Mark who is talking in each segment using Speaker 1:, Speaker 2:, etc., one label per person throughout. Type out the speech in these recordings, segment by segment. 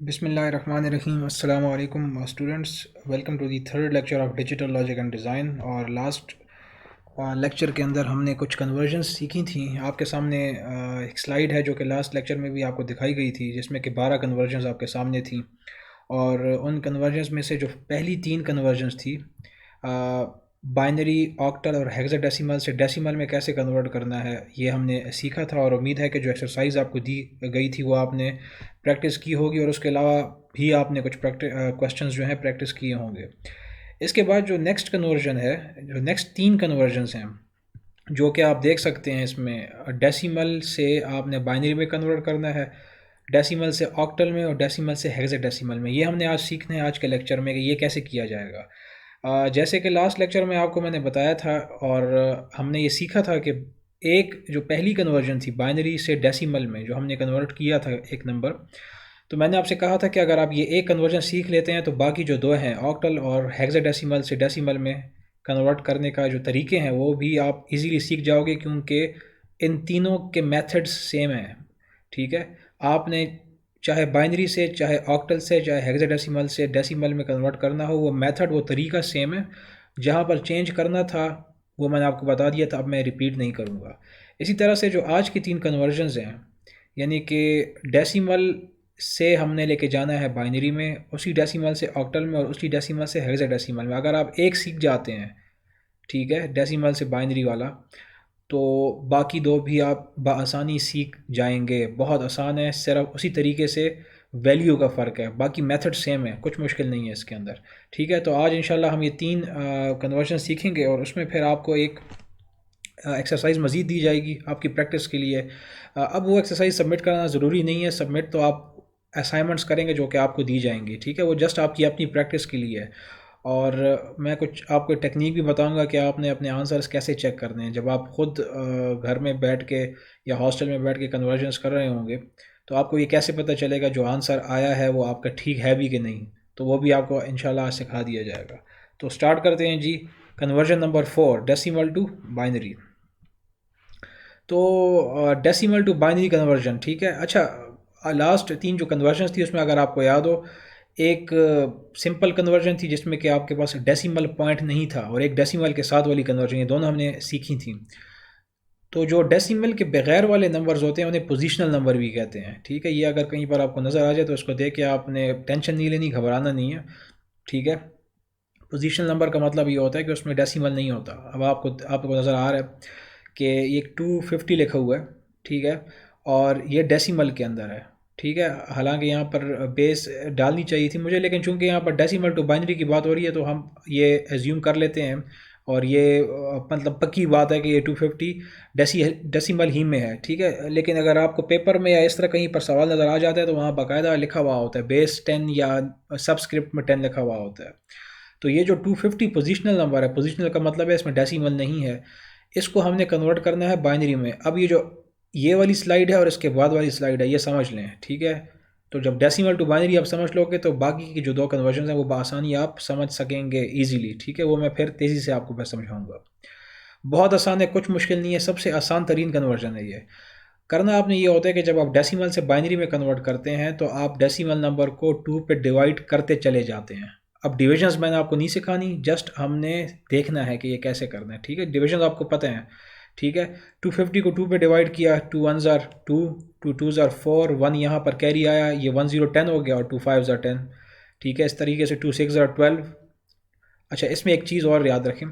Speaker 1: बिस्मिल्लाहिर्रहमानिर्रहीम। अस्सलाम वालेकुम students, welcome to the third lecture of digital logic and design. और लास्ट लेक्चर के अंदर हमने कुछ कन्वर्जन्स सीखी थी। आपके सामने एक स्लाइड है जो कि लास्ट लेक्चर में भी आपको दिखाई गई थी, जिसमें कि 12 कन्वर्जन्स आपके सामने थी। और उन कन्वर्जन्स में से जो पहली 3 कन्वर्जन्स थी, बाइनरी, ऑक्टल और हेक्साडेसिमल से डेसिमल में कैसे कन्वर्ट करना है, ये हमने सीखा था। और उम्मीद है कि जो एक्सरसाइज आपको दी गई थी वो आपने प्रैक्टिस की होगी, और उसके अलावा भी आपने कुछ क्वेश्चंस जो हैं प्रैक्टिस किए होंगे। इसके बाद जो नेक्स्ट कन्वर्जन है, जो नेक्स्ट 3 कन्वर्जन्स हैं, जो कि आप देख सकते हैं इसमें, डेसिमल से आपने बाइनरी में कन्वर्ट करना है, डेसिमल से ऑक्टल में, और डेसिमल से हेक्साडेसिमल में। ये हमने आज सीखना है आज के लेक्चर में कि ये कैसे किया जाएगा। जैसे कि लास्ट लेक्चर में आपको मैंने बताया था, और हमने ये सीखा था कि एक जो पहली कन्वर्जन थी बाइनरी से डेसिमल में, जो हमने कन्वर्ट किया था एक नंबर, तो मैंने आपसे कहा था कि अगर आप ये एक कन्वर्जन सीख लेते हैं तो बाकी जो दो हैं, ऑक्टल और हेक्साडेसिमल से डेसिमल में कन्वर्ट करने का जो तरीके हैं वो भी आप इजीली सीख जाओगे, क्योंकि इन तीनों के मेथड्स सेम हैं। ठीक है, आपने चाहे बाइनरी से, चाहे ऑक्टल से, चाहे हेक्साडेसिमल से डेसिमल में कन्वर्ट करना हो, वो मेथड, वो तरीका सेम है। जहाँ पर चेंज करना था वो मैंने आपको बता दिया था, अब मैं रिपीट नहीं करूँगा। इसी तरह से जो आज की 3 कन्वर्जन्स हैं, यानी कि डेसिमल से हमने लेके जाना है बाइनरी में, उसी डेसिमल से ऑक्टल में, और उसी डेसिमल से हेक्साडेसिमल में। अगर आप एक सीख जाते हैं, ठीक है, डेसिमल से बाइनरी वाला, तो बाकी दो भी आप बआसानी सीख जाएंगे। बहुत आसान है, सिर्फ उसी तरीके से वैल्यू का फ़र्क है, बाकी मेथड सेम है, कुछ मुश्किल नहीं है इसके अंदर। ठीक है, तो आज इंशाल्लाह हम ये 3 कन्वर्जन सीखेंगे, और उसमें फिर आपको एक एक्सरसाइज मज़ीद दी जाएगी आपकी प्रैक्टिस के लिए। अब वो एक्सरसाइज सबमिट करना ज़रूरी नहीं है, सबमिट तो आप असाइनमेंट्स करेंगे जो कि आपको दी जाएंगी। ठीक है, वो जस्ट आपकी अपनी प्रैक्टिस के लिए है। और मैं कुछ आपको टेक्निक भी बताऊंगा कि आपने अपने आंसर्स कैसे चेक करने हैं। जब आप ख़ुद घर में बैठ के या हॉस्टल में बैठ के कन्वर्जन्स कर रहे होंगे, तो आपको ये कैसे पता चलेगा जो आंसर आया है वो आपका ठीक है भी कि नहीं, तो वो भी आपको इंशाल्लाह सिखा दिया जाएगा। तो स्टार्ट करते हैं जी। Conversion number 4, decimal to binary. तो डेसिमल टू बाइनरी कन्वर्जन, ठीक है। अच्छा, लास्ट 3 जो कन्वर्जन थी उसमें अगर आपको याद हो, एक सिंपल कन्वर्जन थी जिसमें कि आपके पास डेसिमल पॉइंट नहीं था, और एक डेसिमल के साथ वाली कन्वर्जन, ये दोनों हमने सीखी थी। तो जो डेसिमल के बगैर वाले नंबर्स होते हैं उन्हें पोजिशनल नंबर भी कहते हैं। ठीक है, ये अगर कहीं पर आपको नज़र आ जाए तो उसको देख के आपने टेंशन नहीं लेनी, घबराना नहीं है। ठीक है, पोजिशनल नंबर का मतलब ये होता है कि उसमें डेसिमल नहीं होता। अब आपको नज़र आ रहा है कि ये 250 लिखा हुआ है, ठीक है, और ये डेसिमल के अंदर है। ठीक है, हालांकि यहाँ पर बेस डालनी चाहिए थी मुझे, लेकिन चूंकि यहाँ पर डेसिमल टू बाइनरी की बात हो रही है तो हम ये एज्यूम कर लेते हैं, और ये मतलब पक्की बात है कि ये 250 डेसिमल ही में है। ठीक है, लेकिन अगर आपको पेपर में या इस तरह कहीं पर सवाल नज़र आ जाता है तो वहाँ बाकायदा लिखा हुआ होता है बेस 10 या सबस्क्रिप्ट में 10 लिखा हुआ होता है। तो ये जो 250 पोजिशनल नंबर है, पोजिशनल का मतलब है इसमें डेसिमल नहीं है, इसको हमने कन्वर्ट करना है बाइनरी में। अब ये जो ये वाली स्लाइड है और इसके बाद वाली स्लाइड है, ये समझ लें। ठीक है, तो जब डेसिमल टू बाइनरी आप समझ लोगे तो बाकी की जो 2 कन्वर्जन हैं वो बआसानी आप समझ सकेंगे ईजीली। ठीक है, वो मैं फिर तेज़ी से आपको मैं समझाऊंगा। बहुत आसान है, कुछ मुश्किल नहीं है, सबसे आसान तरीन कन्वर्जन है ये। करना आपने ये होता है कि जब आप डेसिमल से बाइनरी में कन्वर्ट करते हैं तो आप डेसिमल नंबर को 2 पे डिवाइड करते चले जाते हैं। अब डिविजन्स मैंने आपको नहीं सिखानी, जस्ट हमने देखना है कि ये कैसे करना है। ठीक है, डिविजन आपको पता है। ठीक है, 250 को 2 पे डिवाइड किया, 2 वन ज़ार 2, 2 टू ज़ार 4, 1 यहाँ पर कैरी आया, ये 1 0 10 हो गया, और 2 5 ज़ार 10। ठीक है, इस तरीके से 2 6 ज़ार 12। अच्छा, इसमें एक चीज़ और याद रखें,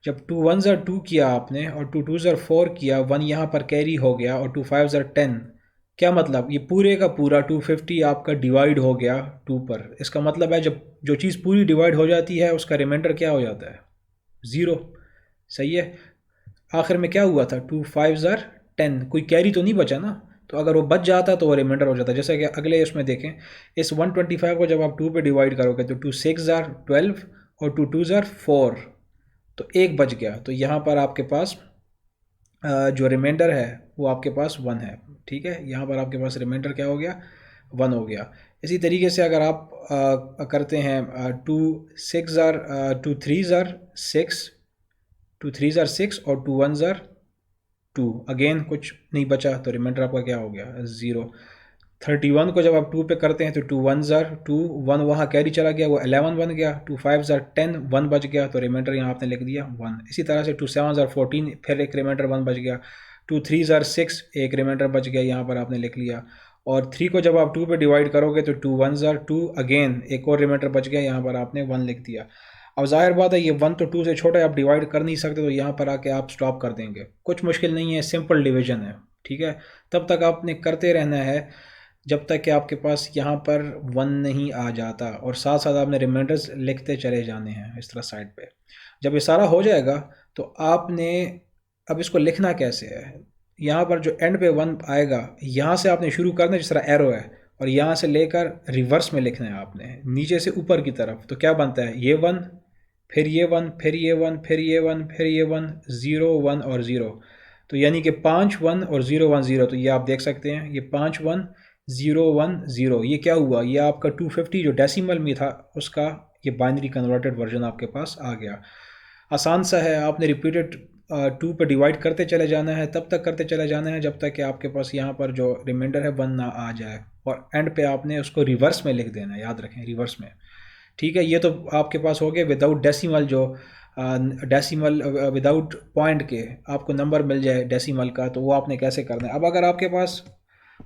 Speaker 1: जब 2 वन ज़ार 2 किया आपने और 2 टू ज़ार 4 किया, 1 यहाँ पर कैरी हो गया, और 2 5 ज़ार 10, क्या मतलब, ये पूरे का पूरा 250 आपका डिवाइड हो गया 2 पर। इसका मतलब है जब जो चीज़ पूरी डिवाइड हो जाती है उसका रिमाइंडर क्या हो जाता है, 0। सही है, आखिर में क्या हुआ था, 2 5 ज़ार 10, कोई कैरी तो नहीं बचा ना, तो अगर वो बच जाता तो वो रिमाइंडर हो जाता। जैसे कि अगले इसमें देखें, इस 125 को जब आप 2 पे डिवाइड करोगे तो 2 6 ज़ार 12 और 2 2 ज़ार 4, तो एक बच गया। तो यहाँ पर आपके पास जो रिमाइंडर है वो आपके पास 1 है। ठीक है, यहाँ पर आपके पास रिमाइंडर क्या हो गया, 1 हो गया। इसी तरीके से अगर आप करते हैं 2 6 ज़ार 2 3 ज़ार 6, 2 3 ज़ार 6 और 2 1 ज़ार 2, अगेन कुछ नहीं बचा तो रिमाइंडर आपका क्या हो गया, 0। 31 को जब आप 2 पे करते हैं तो 2 1 ज़ार 2 1 वहाँ कैरी चला गया, वो 11 बन गया। 2 5 ज़ार 10 1 बच गया, तो रिमाइंडर यहाँ आपने लिख दिया 1। इसी तरह से 2 7 ज़ार 14 फिर एक रिमाइंडर 1 बच गया। 2 3 ज़ार 6 एक रिमाइंडर बच गया, यहाँ पर आपने लिख लिया। और 3 को जब आप 2 पे डिवाइड करोगे तो 2 1 ज़ार 2 अगेन एक और रिमाइंडर बच गया, यहाँ पर आपने 1 लिख दिया। अब जाहिर बात है ये 1 तो 2 से छोटा है, आप डिवाइड कर नहीं सकते, तो यहाँ पर आके आप स्टॉप कर देंगे। कुछ मुश्किल नहीं है, सिंपल डिवीजन है, ठीक है। तब तक आपने करते रहना है जब तक कि आपके पास यहाँ पर 1 नहीं आ जाता, और साथ साथ आपने रिमाइंडर्स लिखते चले जाने हैं इस तरह साइड पे। जब ये सारा हो जाएगा तो आपने अब इसको लिखना कैसे है, यहाँ पर जो एंड पे 1 आएगा यहाँ से आपने शुरू करना है, जिस तरह एरो है, और यहाँ से लेकर रिवर्स में लिखना है आपने नीचे से ऊपर की तरफ। तो क्या बनता है, ये 1 फिर ये 1 फिर ये 1 फिर ये 1 फिर ये 1 0 1 और 0, तो यानी कि 5 1 और 0 1 0। तो ये आप देख सकते हैं ये 5 1 0 1 0, ये क्या हुआ, ये आपका 250 जो डेसिमल में था उसका ये बाइनरी कन्वर्टेड वर्जन आपके पास आ गया। आसान सा है, आपने रिपीटेड 2 पे डिवाइड करते चले जाना है, तब तक करते चले जाना है जब तक कि आपके पास यहाँ पर जो रिमाइंडर है 1 ना आ जाए, और एंड पे आपने उसको रिवर्स में लिख देना है, याद रखें रिवर्स में, ठीक है। ये तो आपके पास हो गया विदाउट डेसिमल, जो डेसिमल विदाउट पॉइंट के आपको नंबर मिल जाए डेसिमल का, तो वो आपने कैसे करना है। अब अगर आपके पास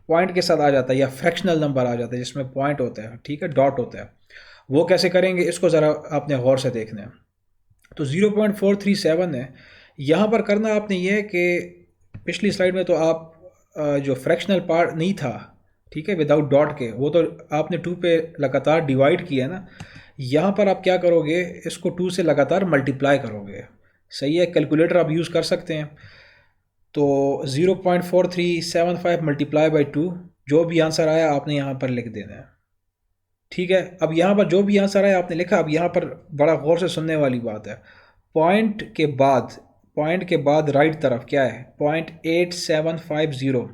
Speaker 1: पॉइंट के साथ आ जाता है या फ्रैक्शनल नंबर आ जाता है जिसमें पॉइंट होता है, ठीक है, डॉट होता है, वो कैसे करेंगे इसको ज़रा आपने गौर से देखना है। तो 0.437 है, यहाँ पर करना आपने ये है कि पिछली स्लाइड में तो आप जो फ्रैक्शनल पार्ट नहीं था, ठीक है, विदाउट डॉट के, वो तो आपने 2 पे लगातार डिवाइड किया ना। यहाँ पर आप क्या करोगे, इसको 2 से लगातार मल्टीप्लाई करोगे, सही है। कैलकुलेटर आप यूज़ कर सकते हैं। तो 0.4375 मल्टीप्लाई बाई 2, जो भी आंसर आया आपने यहाँ पर लिख देना है, ठीक है। अब यहाँ पर जो भी आंसर आया आपने लिखा। अब यहाँ पर बड़ा गौर से सुनने वाली बात है, पॉइंट के बाद राइट तरफ क्या है, 0.8750,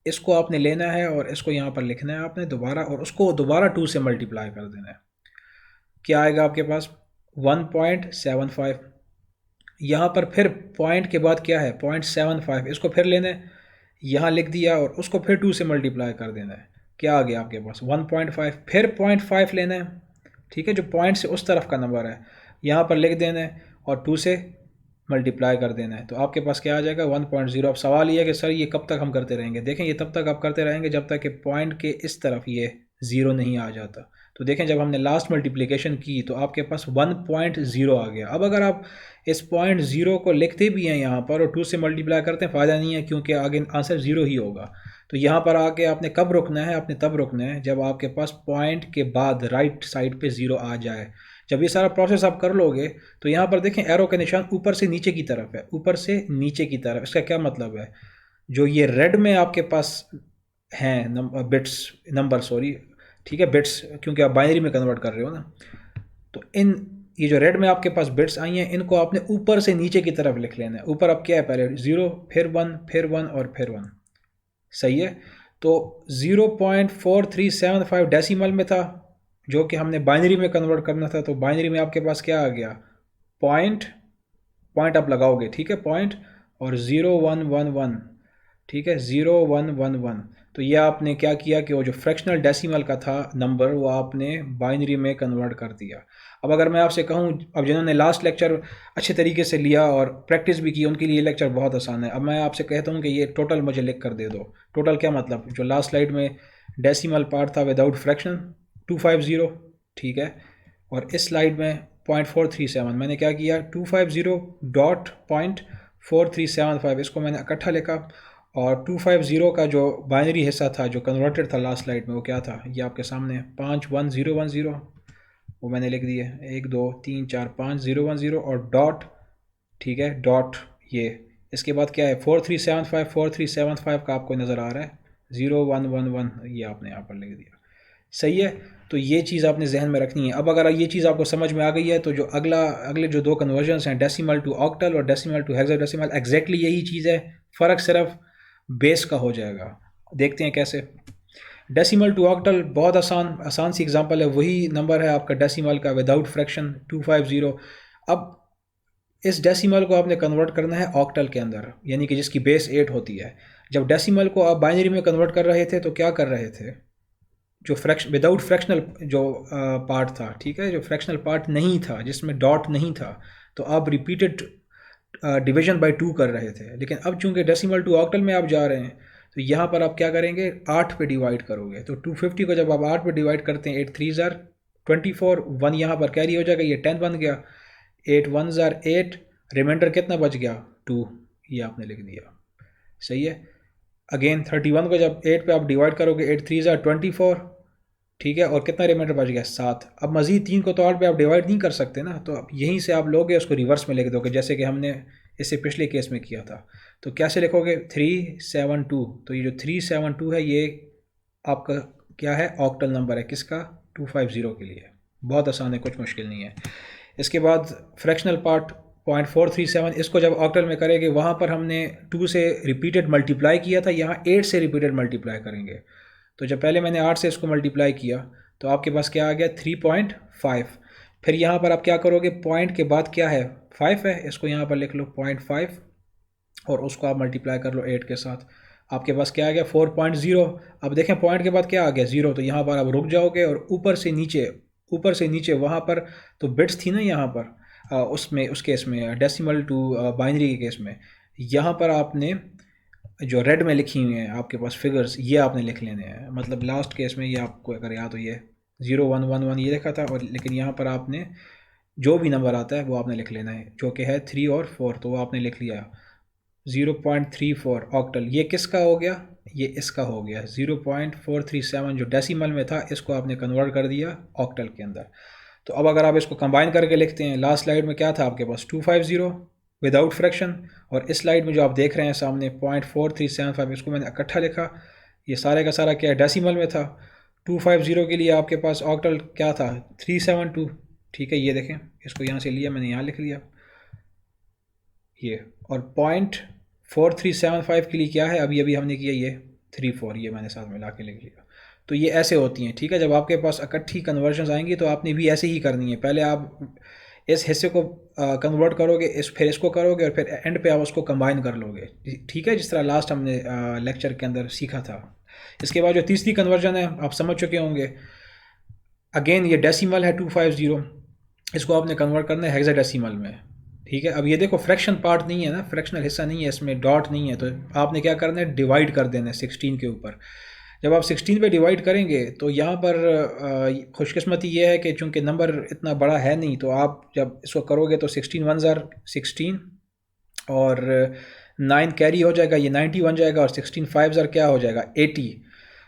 Speaker 1: इसको आपने लेना है और इसको यहाँ पर लिखना है आपने दोबारा, और उसको दोबारा 2 से मल्टीप्लाई कर देना है। क्या आएगा आपके पास, 1.75। यहाँ पर फिर पॉइंट के बाद क्या है 0.75, इसको फिर लेना है, यहाँ लिख दिया और उसको फिर 2 से मल्टीप्लाई कर देना है। क्या आ गया आपके पास 1.5, फिर 0.5 लेना है, ठीक है, जो पॉइंट से उस तरफ का नंबर है, यहाँ पर लिख देना है और 2 से मल्टीप्लाई कर देना है, तो आपके पास क्या आ जाएगा 1.0। अब सवाल ये है कि सर ये कब तक हम करते रहेंगे। देखें ये तब तक आप करते रहेंगे जब तक कि पॉइंट के इस तरफ ये 0 नहीं आ जाता। तो देखें जब हमने लास्ट मल्टीप्लिकेशन की तो आपके पास 1.0 आ गया। अब अगर आप इस 0.0 को लिखते भी हैं यहाँ पर और 2 से मल्टीप्लाई करते हैं, फ़ायदा नहीं है क्योंकि आगे आंसर 0 ही होगा। तो यहाँ पर आके आपने कब रुकना है, आपने तब रुकना है जब आपके पास पॉइंट के बाद राइट साइड पे 0 आ जाए। जब ये सारा प्रोसेस आप कर लोगे तो यहाँ पर देखें एरो का निशान ऊपर से नीचे की तरफ है, ऊपर से नीचे की तरफ। इसका क्या मतलब है, जो ये रेड में आपके पास हैं बिट्स नंबर, सॉरी, ठीक है, बिट्स, क्योंकि आप बाइनरी में कन्वर्ट कर रहे हो ना, तो ये जो रेड में आपके पास बिट्स आई हैं इनको आपने ऊपर से नीचे की तरफ लिख लेना है। ऊपर अब क्या है, पहले 0 फिर 1 फिर 1 और फिर 1, सही है। तो 0.4375 डेसिमल में था जो कि हमने बाइनरी में कन्वर्ट करना था, तो बाइनरी में आपके पास क्या आ गया, पॉइंट आप लगाओगे, ठीक है, पॉइंट और 0111, ठीक है, 0111। तो ये आपने क्या किया कि वो जो फ्रैक्शनल डेसिमल का था नंबर वो आपने बाइनरी में कन्वर्ट कर दिया। अब अगर मैं आपसे कहूँ, अब जिन्होंने लास्ट लेक्चर अच्छे तरीके से लिया और प्रैक्टिस भी की उनके लिए ये लेक्चर बहुत आसान है। अब मैं आपसे कहता हूँ कि ये टोटल मुझे लिख कर दे दो। टोटल क्या मतलब, जो लास्ट स्लाइड में डेसिमल पार्ट था विदाउट फ्रैक्शन 250, ठीक है, और इस स्लाइड में 0.437, मैंने क्या किया 250.4375, इसको मैंने इकट्ठा लिखा, और 250 का जो बाइनरी हिस्सा था जो कन्वर्टेड था लास्ट स्लाइड में वो क्या था, ये आपके सामने 51010, वो मैंने लिख दिए 1 2 3 4 5 0 1 0 और डॉट, ठीक है, डॉट ये। इसके बाद क्या है 4375 का आपको नज़र आ रहा है 0111, ये आपने यहाँ पर लिख दिया, सही है। तो ये चीज़ आपने जहन में रखनी है। अब अगर ये चीज़ आपको समझ में आ गई है तो जो अगले जो 2 कन्वर्जन्स हैं डेसिमल टू ऑक्टल और डेसिमल टू हेक्साडेसिमल, एग्जैक्टली यही चीज़ है, फ़र्क सिर्फ बेस का हो जाएगा। देखते हैं कैसे। डेसिमल टू ऑक्टल बहुत आसान सी एग्जांपल है, वही नंबर है आपका डेसिमल का विदाउट फ्रैक्शन 250। अब इस डेसिमल को आपने कन्वर्ट करना है ऑक्टल के अंदर, यानी कि जिसकी बेस 8 होती है। जब डेसिमल को आप बाइनरी में कन्वर्ट कर रहे थे तो क्या कर रहे थे, जो विदाउट फ्रैक्शनल जो पार्ट था, ठीक है, जो फ्रैक्शनल पार्ट नहीं था जिसमें डॉट नहीं था, तो आप रिपीटेड डिवीजन बाय 2 कर रहे थे। लेकिन अब चूंकि डेसिमल टू ऑक्टल में आप जा रहे हैं तो यहाँ पर आप क्या करेंगे, 8 पे डिवाइड करोगे। तो 250 को जब आप 8 पे डिवाइड करते हैं, 8 3 ज़ार 24, 1 यहाँ पर कैरी हो जाएगा, ये 10 बन गया, 8 1 ज़ार 8, रिमाइंडर कितना बच गया 2, ये आपने लिख दिया। सही है। अगेन 31 को जब 8 पे आप डिवाइड करोगे, 8 3 ज़ार 24, ठीक है, और कितना रिमाइंडर बच गया 7। अब मज़ीद 3 को तो 8 पे आप डिवाइड नहीं कर सकते ना, तो अब यहीं से आप लोगे उसको रिवर्स में लिख दोगे, जैसे कि हमने इससे पिछले केस में किया था। तो कैसे लिखोगे, 372। तो ये जो 372 है ये आपका क्या है, ऑक्टल नंबर है, किसका, 250 के लिए। बहुत आसान है, कुछ मुश्किल नहीं है। इसके बाद फ्रैक्शनल पार्ट 0.437, इसको जब ऑक्टल में करेंगे वहाँ पर हमने 2 से रिपीटेड मल्टीप्लाई किया था, यहाँ 8 से रिपीटेड मल्टीप्लाई करेंगे। तो जब पहले मैंने 8 से इसको मल्टीप्लाई किया तो आपके पास क्या आ गया, 3.5। फिर यहाँ पर आप क्या करोगे, पॉइंट के बाद क्या है, 5 है, इसको यहाँ पर लिख लो 0.5 और उसको आप मल्टीप्लाई कर लो 8 के साथ, आपके पास क्या आ गया 4.0। अब देखें पॉइंट के बाद क्या आ गया 0, तो यहाँ पर आप रुक जाओगे और ऊपर से नीचे वहाँ पर तो बिट्स थी ना यहाँ पर उसमें, उस केस में डेसिमल टू बाइनरी के केस में, यहाँ पर आपने जो रेड में लिखी हुई हैं आपके पास फिगर्स, ये आपने लिख लेने हैं। मतलब लास्ट केस में ये आपको अगर याद हो, ये 0 1 1 1 ये लिखा था, और लेकिन यहाँ पर आपने जो भी नंबर आता है वो आपने लिख लेना है, जो कि है 3 और 4, तो वो आपने लिख लिया। 0.34 ऑक्टल, ये किसका हो गया, ये इसका हो गया। 0.437 जो डेसिमल में था, इसको आपने कन्वर्ट कर दिया ऑक्टल के अंदर। तो अब अगर आप इसको कंबाइन करके लिखते हैं, लास्ट स्लाइड में क्या था आपके पास 250 विदाउट फ्रैक्शन, और इस स्लाइड में जो आप देख रहे हैं सामने 0.4375, इसको मैंने इकट्ठा लिखा। ये सारे का सारा क्या है, डेसिमल में था। 250 के लिए आपके पास ऑक्टल क्या था, 372, ठीक है, ये देखें, इसको यहाँ से लिया मैंने, यहाँ लिख लिया ये। और 0.4375 के लिए क्या है, अभी अभी हमने किया ये 34, ये मैंने साथ मिला के लिख लिया। तो ये ऐसे होती हैं, ठीक है। जब आपके पास इकट्ठी कन्वर्जन आएंगी तो आपने भी ऐसे ही करनी है, पहले आप इस हिस्से को कन्वर्ट करोगे, फिर इसको करोगे, और फिर एंड पे आप उसको कंबाइन कर लोगे, ठीक है, जिस तरह लास्ट हमने लेक्चर के अंदर सीखा था। इसके बाद जो तीसरी कन्वर्जन है आप समझ चुके होंगे। अगेन ये डेसिमल है 250, इसको आपने कन्वर्ट करना है हेक्साडेसिमल में, ठीक है। अब ये देखो फ्रैक्शन पार्ट नहीं है ना, फ्रैक्शनल हिस्सा नहीं है, इसमें डॉट नहीं है, तो आपने क्या करना है, डिवाइड कर देना है 16 के ऊपर। जब आप 16 पे डिवाइड करेंगे तो यहाँ पर खुशकिस्मती ये है कि चूंकि नंबर इतना बड़ा है नहीं, तो आप जब इसको करोगे तो 16 1 ज़ार 16 और 9 कैरी हो जाएगा, ये 90 बन जाएगा, और 16 5 ज़ार क्या हो जाएगा 80।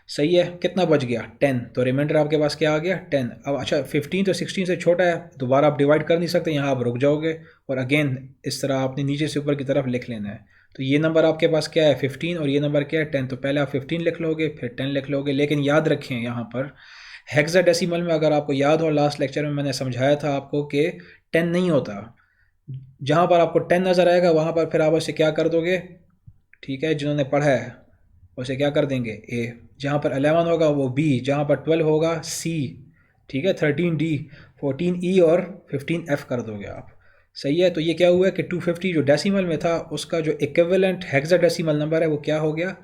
Speaker 1: सही है, कितना बच गया 10, तो रिमाइंडर आपके पास क्या आ गया 10। अब अच्छा 15 तो 16 से छोटा है, दोबारा आप डिवाइड कर नहीं सकते, यहाँ आप रुक जाओगे, और अगेन इस तरह आपने नीचे से ऊपर की तरफ लिख लेना है। तो ये नंबर आपके पास क्या है 15, और ये नंबर क्या है 10, तो पहले आप 15 लिख लोगे, फिर 10 लिख लोगे। लेकिन याद रखें यहाँ पर हेक्साडेसिमल में, अगर आपको याद हो लास्ट लेक्चर में मैंने समझाया था आपको कि 10 नहीं होता, जहाँ पर आपको 10 नज़र आएगा वहाँ पर फिर आप उसे क्या कर दोगे, ठीक है, जिन्होंने पढ़ा है उसे क्या कर देंगे ए, जहाँ पर 11 होगा वो बी, जहाँ पर 12 होगा सी, ठीक है, 13 डी, 14 ई और 15 एफ कर दोगे आप। सही है। तो ये क्या हुआ है कि 250 जो डेसिमल में था उसका जो इक्विवेलेंट हेक्साडेसिमल नंबर है वो क्या हो गया,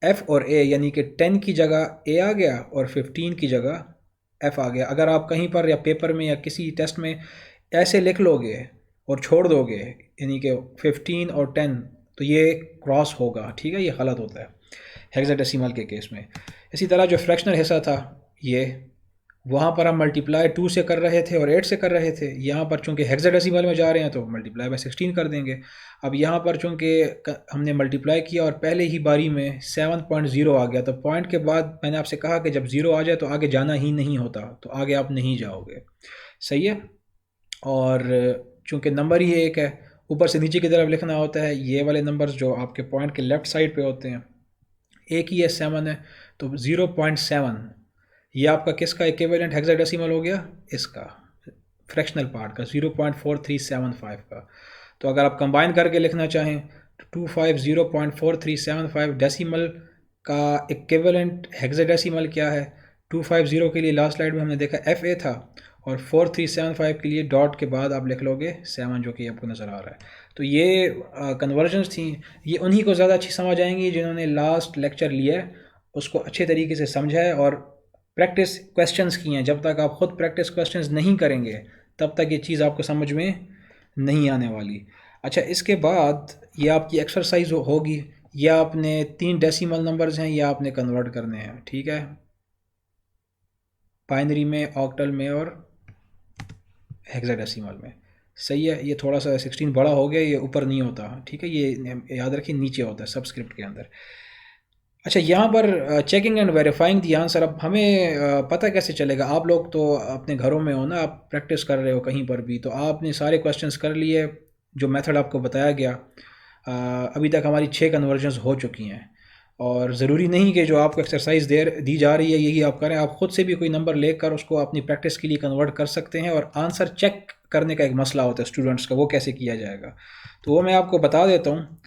Speaker 1: एफ और ए, यानी कि 10 की जगह ए आ गया और 15 की जगह एफ आ गया। अगर आप कहीं पर या पेपर में या किसी टेस्ट में ऐसे लिख लोगे और छोड़ दोगे, यानी कि 15 और 10, तो ये क्रॉस होगा, ठीक है, ये गलत होता है हेक्साडेसिमल के केस में। इसी तरह जो फ्रैक्शनल हिस्सा था ये, वहाँ पर हम मल्टीप्लाई 2 से कर रहे थे और 8 से कर रहे थे, यहाँ पर चूंकि हेक्साडेसिमल में जा रहे हैं तो मल्टीप्लाई बाय 16 कर देंगे। अब यहाँ पर चूंकि हमने मल्टीप्लाई किया और पहले ही बारी में 7.0 आ गया, तो पॉइंट के बाद मैंने आपसे कहा कि जब 0 आ जाए तो आगे जाना ही नहीं होता, तो आगे आप नहीं जाओगे। सही है। और चूंकि नंबर ही एक है, ऊपर से नीचे की तरफ लिखना होता है, ये वाले नंबर्स जो आपके पॉइंट के लेफ़्ट साइड पे होते हैं, एक ही है 7 है, तो 0.7 ये आपका किसका इक्विवेलेंट हेक्साडेसिमल हो गया, इसका फ्रैक्शनल पार्ट का 0.4375 का। तो अगर आप कंबाइन करके लिखना चाहें तो 250.4375 डेसिमल का इक्विवेलेंट हेक्साडेसिमल क्या है, 250 के लिए लास्ट स्लाइड में हमने देखा एफ ए था, और 4375 के लिए डॉट के बाद आप लिख लोगे 7 जो कि आपको नज़र आ रहा है। तो ये कन्वर्जन्स थी, ये उन्हीं को ज़्यादा अच्छी समझ आएंगी जिन्होंने लास्ट लेक्चर लिया है, उसको अच्छे तरीके से समझा है और प्रैक्टिस क्वेश्चंस की हैं। जब तक आप ख़ुद प्रैक्टिस क्वेश्चंस नहीं करेंगे तब तक ये चीज़ आपको समझ में नहीं आने वाली। अच्छा, इसके बाद ये आपकी एक्सरसाइज होगी, या आपने 3 डेसिमल नंबर्स हैं या आपने कन्वर्ट करने हैं, ठीक है, बाइनरी में, ऑक्टल में और हेक्साडेसिमल में। सही है, ये थोड़ा सा 16 बड़ा हो गया, ये ऊपर नहीं होता, ठीक है, ये याद रखिए नीचे होता है सबस्क्रिप्ट के अंदर। अच्छा, यहाँ पर checking and verifying the answer, अब हमें पता कैसे चलेगा? आप लोग तो अपने घरों में हो ना, आप प्रैक्टिस कर रहे हो कहीं पर भी, तो आपने सारे क्वेश्चंस कर लिए जो मेथड आपको बताया गया। अभी तक हमारी 6 कन्वर्जन्स हो चुकी हैं, और ज़रूरी नहीं कि जो आपको एक्सरसाइज दी जा रही है यही आप करें। आप ख़ुद से भी कोई नंबर लेकर उसको अपनी प्रैक्टिस के लिए कन्वर्ट कर सकते हैं, और आंसर चेक करने का एक मसला होता है स्टूडेंट्स का, वो कैसे किया जाएगा तो वो मैं आपको बता देता हूँ।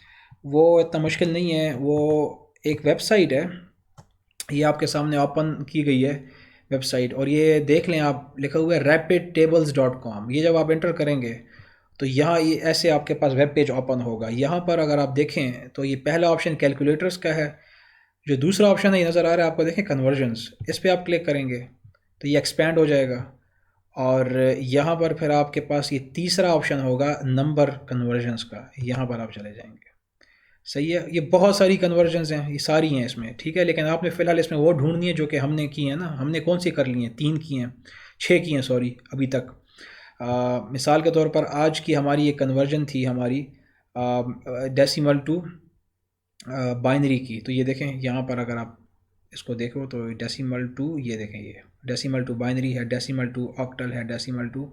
Speaker 1: वो इतना मुश्किल नहीं है, वो एक वेबसाइट है, ये आपके सामने ओपन की गई है वेबसाइट, और ये देख लें आप, लिखा हुआ है rapidtables.com। ये जब आप एंटर करेंगे तो यहाँ ये ऐसे आपके पास वेब पेज ओपन होगा। यहाँ पर अगर आप देखें तो ये पहला ऑप्शन कैलकुलेटर्स का है, जो दूसरा ऑप्शन है ये नज़र आ रहा है आपको, देखें कन्वर्जन्स, इस पर आप क्लिक करेंगे तो ये एक्सपैंड हो जाएगा, और यहाँ पर फिर आपके पास ये तीसरा ऑप्शन होगा नंबर कन्वर्जन्स का, यहाँ पर आप चले जाएंगे। सही है, ये बहुत सारी कन्वर्जन्स हैं, ये सारी हैं इसमें, ठीक है, लेकिन आपने फ़िलहाल इसमें वो ढूंढनी है जो कि हमने की है ना। हमने कौन सी कर ली हैं? 3 की हैं, 6 की हैं सॉरी अभी तक। मिसाल के तौर पर आज की हमारी एक कन्वर्जन थी हमारी डेसिमल टू बाइनरी की, तो ये देखें यहाँ पर अगर आप इसको देखो तो डेसिमल टू, ये देखें ये डेसिमल टू बाइनरी है, डेसिमल टू ऑक्टल है, डेसिमल टू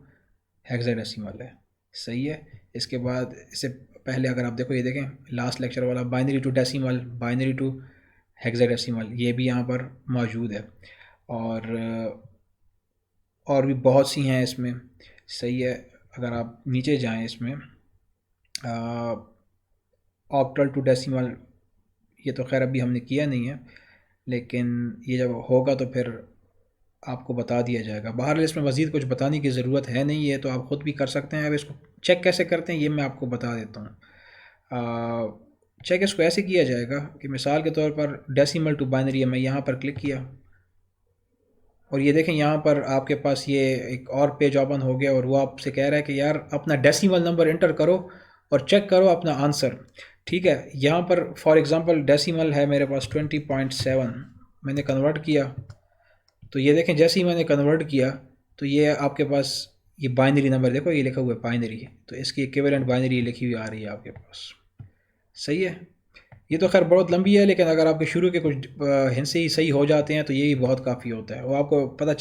Speaker 1: हेक्साडेसिमल है। सही है, इसके बाद इससे पहले अगर आप देखो, ये देखें लास्ट लेक्चर वाला binary to decimal, binary to hexadecimal, ये भी यहाँ पर मौजूद है, और भी बहुत सी हैं इसमें। सही है, अगर आप नीचे जाएं इसमें ऑक्टल टू डेसिमल, ये तो खैर अभी हमने किया नहीं है, लेकिन ये जब होगा तो फिर आपको बता दिया जाएगा। बहरहाल इसमें मज़ीद कुछ बताने की ज़रूरत है नहीं, ये तो आप ख़ुद भी कर सकते हैं। अब इसको चेक कैसे करते हैं ये मैं आपको बता देता हूँ। चेक इसको ऐसे किया जाएगा कि मिसाल के तौर पर डेसिमल टू बाइनरी है, मैं यहाँ पर क्लिक किया और ये देखें यहाँ पर आपके पास ये एक और पेज ओपन हो गया, और वो आपसे कह रहा है कि यार अपना डेसिमल नंबर एंटर करो और चेक करो अपना आंसर। ठीक है, यहाँ पर फॉर एग्ज़ाम्पल डेसिमल है मेरे पास 20.7, मैंने कन्वर्ट किया, तो ये देखें जैसे ही मैंने कन्वर्ट किया तो ये आपके पास ये बाइनरी नंबर देखो, ये लिखा हुआ है बाइनरी, तो इसकी इक्विवेलेंट बाइनरी लिखी हुई आ रही है आपके पास। सही है, ये तो खैर बहुत लंबी है, लेकिन अगर आपके शुरू के कुछ हिस्से ही सही हो जाते हैं तो ये भी बहुत काफ़ी होता है, वो आपको पता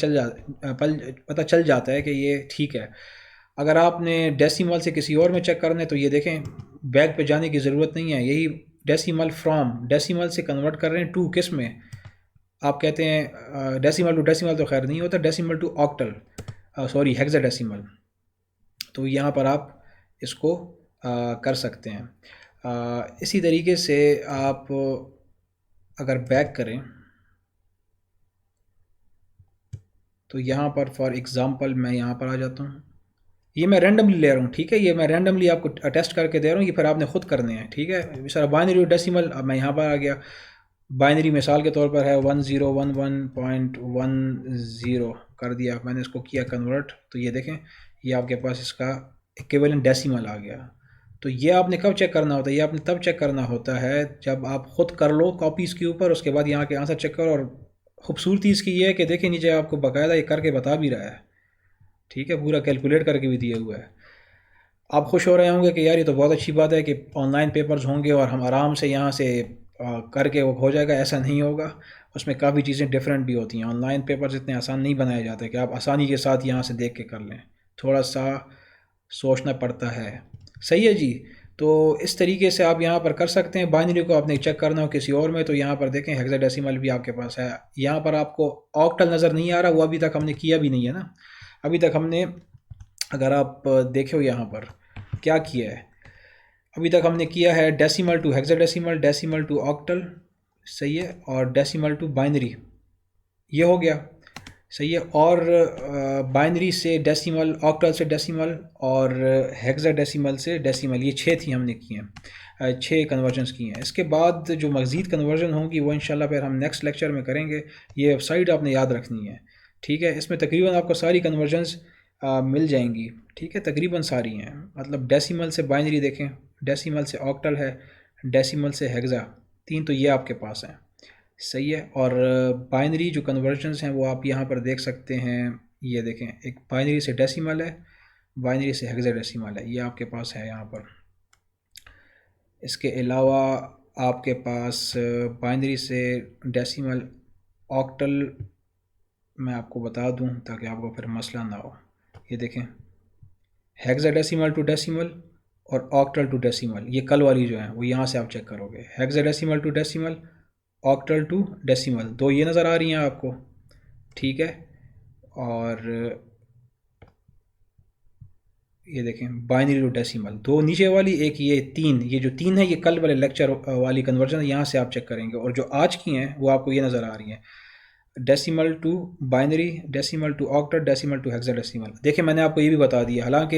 Speaker 1: चल जाता है कि ये ठीक है। अगर आपने डेसिमल से किसी और में चेक करना है तो ये देखें बैक पे जाने की ज़रूरत नहीं है, यही डेसिमल फ्रॉम, डेसिमल से कन्वर्ट कर रहे हैं टू किस में, आप कहते हैं डेसिमल टू डेसिमल तो खैर नहीं होता, decimal to octal sorry hexadecimal, तो यहाँ पर आप इसको कर सकते हैं। इसी तरीके से आप अगर बैक करें तो यहाँ पर फॉर एग्ज़ाम्पल मैं यहाँ पर आ जाता हूँ, ये मैं रैंडमली ले रहा हूँ, ठीक है, ये मैं रैंडमली आपको टेस्ट करके दे रहा हूँ, ये फिर आपने खुद करने हैं। ठीक है, सर बाइनरी डेसिमल, अब मैं यहाँ पर आ गया, बाइनरी मिसाल के तौर पर है 1011.10 कर दिया मैंने, इसको किया कन्वर्ट, तो ये देखें ये आपके पास इसका इक्विवेलेंट डेसिमल आ गया। तो ये आपने कब चेक करना होता है? ये आपने तब चेक करना होता है जब आप ख़ुद कर लो कॉपीज़ के ऊपर, उसके बाद यहाँ के आंसर चेक करो। और ख़ूबसूरती इसकी ये है कि देखिए नीचे आपको बाकायदा ये करके बता भी रहा है, ठीक है, पूरा कैलकुलेट करके भी दिया हुआ है। आप खुश हो रहे होंगे कि यार ये तो बहुत अच्छी बात है कि ऑनलाइन पेपर्स होंगे और हम आराम से यहाँ से करके वो हो जाएगा। ऐसा नहीं होगा, उसमें काफ़ी चीज़ें डिफरेंट भी होती हैं। ऑनलाइन पेपर्स इतने आसान नहीं बनाए जाते कि आप आसानी के साथ यहाँ से देख के कर लें, थोड़ा सा सोचना पड़ता है। सही है जी, तो इस तरीके से आप यहाँ पर कर सकते हैं। बाइनरी को आपने चेक करना हो किसी और में, तो यहाँ पर देखें हेक्साडेसिमल भी आपके पास है। यहाँ पर आपको ऑक्टल नज़र नहीं आ रहा, वो अभी तक हमने किया भी नहीं है ना। अभी तक हमने, अगर आप देखो यहाँ पर क्या किया है, अभी तक हमने किया है decimal to hexadecimal, decimal to octal, सही है, और डेसिमल टू बाइनरी, ये हो गया। सही है। और बाइनरी से डेसिमल, ऑक्टल से डेसिमल और हेक्साडेसिमल से डेसिमल, ये 6 थी हमने की हैं, 6 कन्वर्जन्स की हैं। इसके बाद जो मज़ीद कन्वर्जन होंगी वो इंशाल्लाह फिर हम नेक्स्ट लेक्चर में करेंगे। ये वेबसाइट आपने याद रखनी है, ठीक है। इसमें तकरीबन आपको सारी कन्वर्जन्स मिल जाएंगी, ठीक है, तकरीबन सारी हैं। मतलब डेसिमल से बाइनरी देखें, डेसिमल से ऑक्टल है, डेसिमल से हेक्सा, 3 तो ये आपके पास हैं, सही है। और बाइनरी जो कन्वर्जन्स हैं वो आप यहाँ पर देख सकते हैं। ये देखें, एक बाइनरी से डेसिमल है, बाइनरी से हेक्साडेसिमल है, ये आपके पास है यहाँ पर। इसके अलावा आपके पास बाइनरी से डेसिमल, ऑक्टल मैं आपको बता दूं ताकि आपको फिर मसला ना हो। ये देखें, हेक्साडेसिमल टू डेसिमल और ऑक्टल टू डेसिमल, ये कल वाली जो है वो यहाँ से आप चेक करोगे। Hexadecimal to decimal, octal to decimal, 2 ये नज़र आ रही हैं आपको, ठीक है। और ये देखें बाइनरी टू डेसिमल, 2 नीचे वाली, एक ये 3, ये जो 3 है ये कल वाले लेक्चर वाली कन्वर्जन, यहाँ से आप चेक करेंगे। और जो आज की हैं वो आपको ये नज़र आ रही हैं, decimal to binary, decimal to octal, decimal to hexadecimal. देखिए मैंने आपको ये भी बता दिया, हालांकि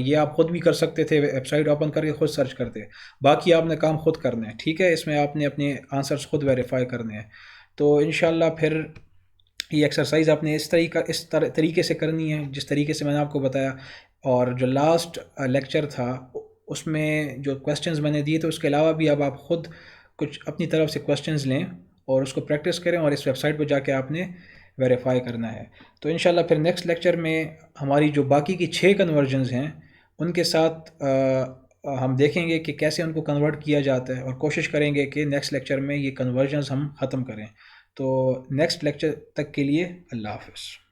Speaker 1: ये आप ख़ुद भी कर सकते थे, वेबसाइट ओपन करके ख़ुद सर्च करते, बाकी आपने काम खुद करना है, ठीक है। इसमें आपने अपने आंसर्स खुद वेरीफाई करने हैं। तो इंशाल्लाह फिर ये एक्सरसाइज आपने इस तरीके से करनी है जिस तरीके से मैंने आपको बताया। और जो लास्ट लेक्चर था उसमें जो क्वेश्चंस मैंने दिए थे उसके अलावा भी अब आप ख़ुद कुछ अपनी तरफ से क्वेश्चंस लें और उसको प्रैक्टिस करें और इस वेबसाइट पर जाके आपने वेरीफाई करना है। तो इंशाल्लाह फिर नेक्स्ट लेक्चर में हमारी जो बाकी की 6 कन्वर्जन्स हैं उनके साथ हम देखेंगे कि कैसे उनको कन्वर्ट किया जाता है और कोशिश करेंगे कि नेक्स्ट लेक्चर में ये कन्वर्जन्स हम ख़त्म करें। तो नेक्स्ट लेक्चर तक के लिए अल्लाह हाफ़िज़।